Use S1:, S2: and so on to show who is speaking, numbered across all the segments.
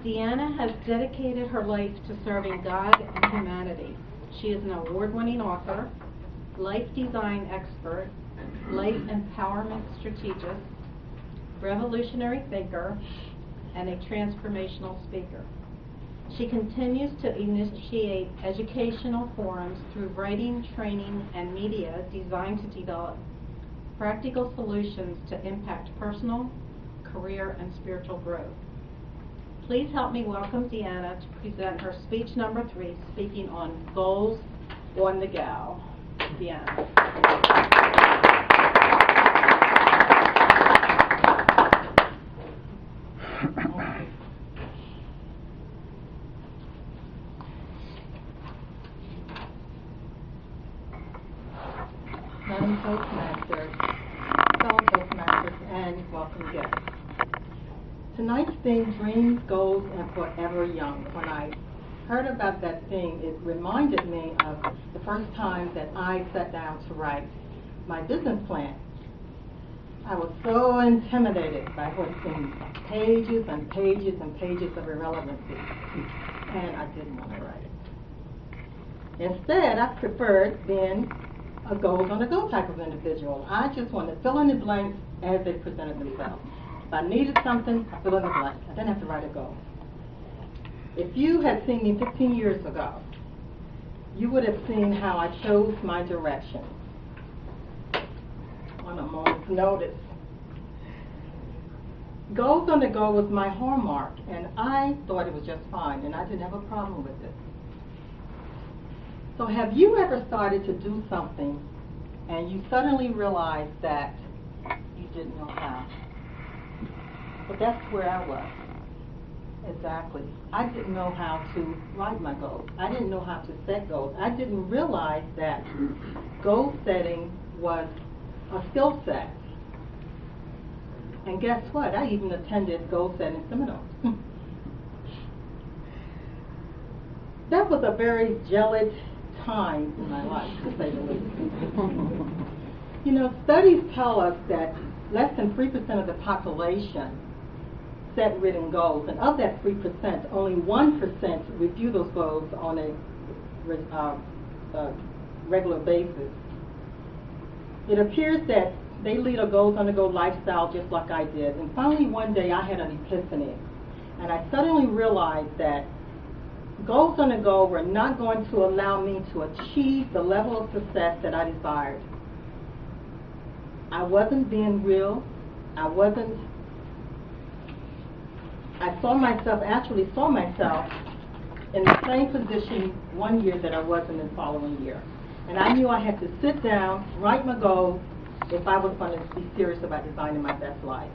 S1: Deanna has dedicated her life to serving God and humanity. She is an award-winning author, life design expert, life empowerment strategist, revolutionary thinker, and a transformational speaker. She continues to initiate educational forums through writing, training, and media designed to develop practical solutions to impact personal, career, and spiritual growth. Please help me welcome Deanna to present her speech number 3, speaking on goals on the go. Deanna.
S2: Madam Toastmaster, fellow Toastmasters, and welcome guests. Tonight's theme, Dreams, Goals, and Forever Young. When I heard about that theme, it reminded me of the first time that I sat down to write my business plan. I was so intimidated by what seemed pages and pages and pages of irrelevancy, and I didn't want to write it. Instead, I preferred being a goals-on-the-go type of individual. I just wanted to fill in the blanks as they presented themselves. If I needed something, I fill in the blank. I didn't have to write a goal. If you had seen me 15 years ago, you would have seen how I chose my direction. On a moment's notice. Goals on the go was my hallmark, and I thought it was just fine, and I didn't have a problem with it. So have you ever started to do something and you suddenly realized that you didn't know how? But that's where I was. Exactly. I didn't know how to write my goals. I didn't know how to set goals. I didn't realize that goal setting was a skill set. And guess what? I even attended goal setting seminars. That was a very gelid time in my life, to say the least. You know, studies tell us that less than 3% of the population set written goals, and of that 3%, only 1% review those goals on a regular basis. It appears that they lead a goals-on-the-go lifestyle just like I did. And finally, one day, I had an epiphany, and I suddenly realized that goals on the go were not going to allow me to achieve the level of success that I desired. I wasn't being real. I actually saw myself in the same position one year that I was in the following year. And I knew I had to sit down, write my goals, if I was going to be serious about designing my best life.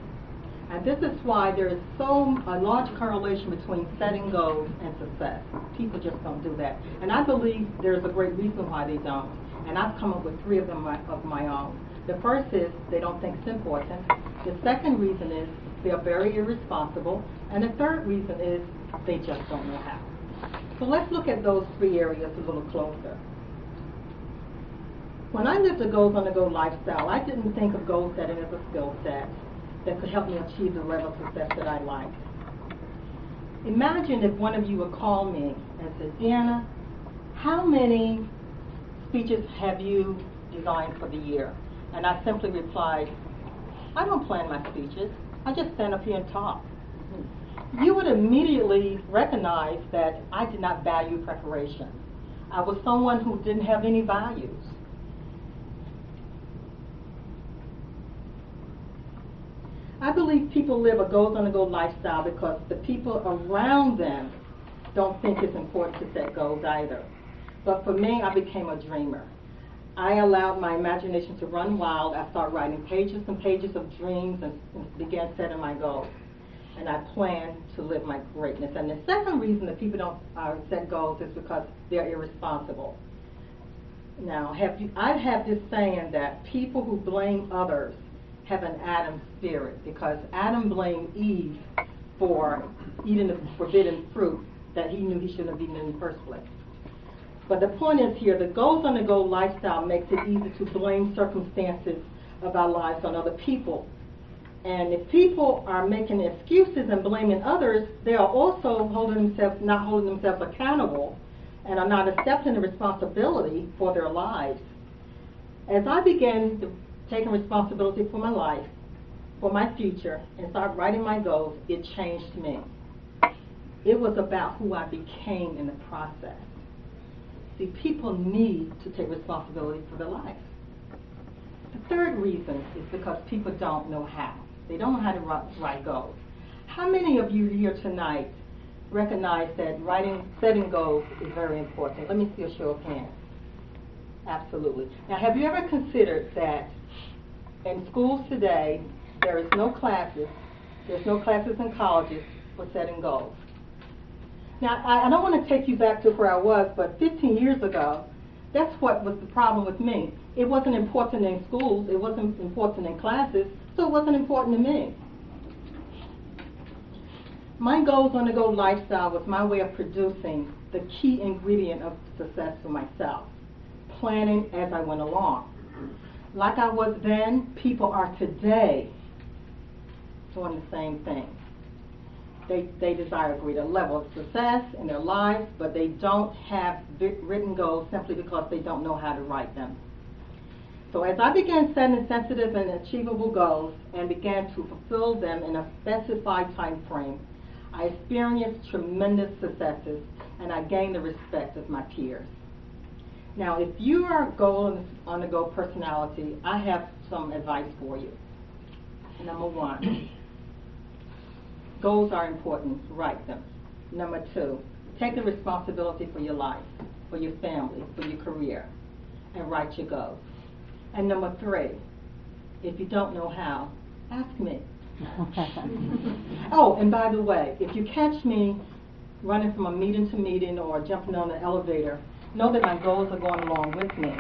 S2: And this is why there is a large correlation between setting goals and success. People just don't do that. And I believe there's a great reason why they don't. And I've come up with 3 of them of my own. The first is they don't think it's important. The second reason is they're very irresponsible. And the third reason is they just don't know how. So let's look at those 3 areas a little closer. When I lived a goals-on-the-go lifestyle, I didn't think of goal setting as a skill set that could help me achieve the level of success that I liked. Imagine if one of you would call me and say, Deanna, how many speeches have you designed for the year? And I simply replied, I don't plan my speeches. I just stand up here and talk. You would immediately recognize that I did not value preparation. I was someone who didn't have any values. I believe people live a goals-on-the-go lifestyle because the people around them don't think it's important to set goals either. But for me, I became a dreamer. I allowed my imagination to run wild. I started writing pages and pages of dreams and began setting my goals. And I planned to live my greatness. And the second reason that people don't set goals is because they're irresponsible. Now, I have this saying that people who blame others have an Adam spirit, because Adam blamed Eve for eating the forbidden fruit that he knew he shouldn't have eaten in the first place. But the point is here, the goals-on-the-go lifestyle makes it easy to blame circumstances of our lives on other people. And if people are making excuses and blaming others, they are also not holding themselves accountable and are not accepting the responsibility for their lives. As I began taking responsibility for my life, for my future, and start writing my goals, it changed me. It was about who I became in the process. See, people need to take responsibility for their lives. The third reason is because people don't know how. They don't know how to write goals. How many of you here tonight recognize that setting goals is very important? Let me see a show of hands. Absolutely. Now, have you ever considered that in schools today, there's no classes in colleges for setting goals? Now, I don't want to take you back to where I was, but 15 years ago, that's what was the problem with me. It wasn't important in schools, it wasn't important in classes, so it wasn't important to me. My Goals on the Go lifestyle was my way of producing the key ingredient of success for myself, planning as I went along. Like I was then, people are today doing the same thing. They desire a greater level of success in their lives, but they don't have written goals simply because they don't know how to write them. So as I began setting sensitive and achievable goals and began to fulfill them in a specified time frame, I experienced tremendous successes and I gained the respect of my peers. Now, if you are a goal-on-the-go personality, I have some advice for you. Number one, goals are important. Write them. Number two, take the responsibility for your life, for your family, for your career, and write your goals. And number three, if you don't know how, ask me. Oh, and by the way, if you catch me running from a meeting to meeting or jumping on the elevator, know that my goals are going along with me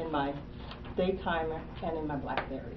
S2: in my day timer and in my BlackBerry.